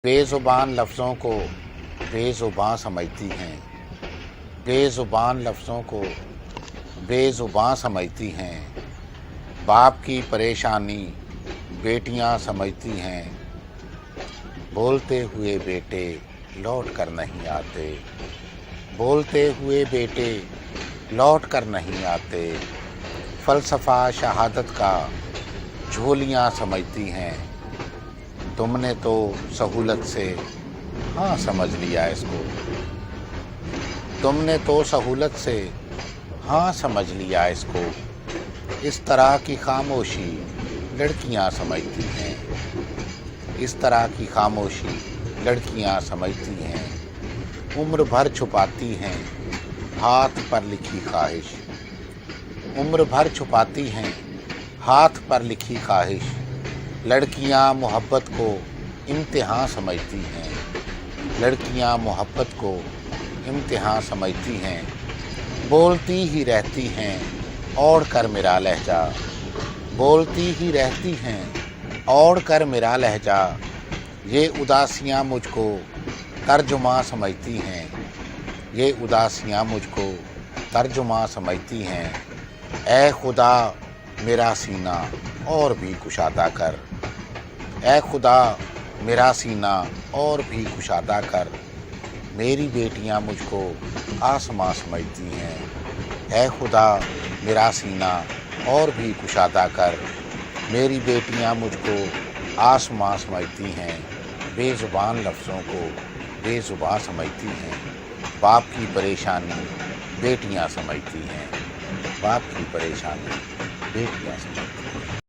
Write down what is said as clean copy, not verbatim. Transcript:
बेज़ुबान लफ्ज़ों को बेज़ुबां समझती हैं, बेज़ुबान लफ्ज़ों को बेज़ुबां समझती हैं। बाप की परेशानी बेटियां समझती हैं, बोलते हुए बेटे लौट कर नहीं आते, बोलते हुए बेटे लौट कर नहीं आते। फ़लसफ़ा शहादत का झोलियां समझती हैं, तुमने तो सहूलत से हाँ समझ लिया इसको, तुमने तो सहूलत से हाँ समझ लिया इसको। इस तरह की खामोशी लड़कियां समझती हैं, इस तरह की खामोशी लड़कियां समझती हैं। उम्र भर छुपाती हैं हाथ पर लिखी ख्वाहिश, उम्र भर छुपाती हैं हाथ पर लिखी ख्वाहिश। लड़कियां मोहब्बत को इम्तिहान समझती हैं, लड़कियां मोहब्बत को इम्तिहान समझती हैं। बोलती ही रहती हैं ओढ़ कर मेरा लहजा, बोलती ही रहती हैं ओढ़ कर मेरा लहजा। ये उदासियां मुझको तर्जुमा समझती हैं, ये उदासियां मुझको तर्जुमा समझती हैं। ऐ खुदा मेरा सीना और भी कुशादा कर, ऐ खुदा मेरा सीना और भी कुशादा कर। मेरी बेटियां मुझको आसमां समझती हैं, ऐ खुदा मेरा सीना और भी कुशादा कर। मेरी बेटियां मुझको आसमां समझती हैं, बेज़ुबान लफ्ज़ों को बेज़ुबां समझती हैं। बाप की परेशानी बेटियां समझती हैं, बाप की परेशानी बेटियां समझती हैं।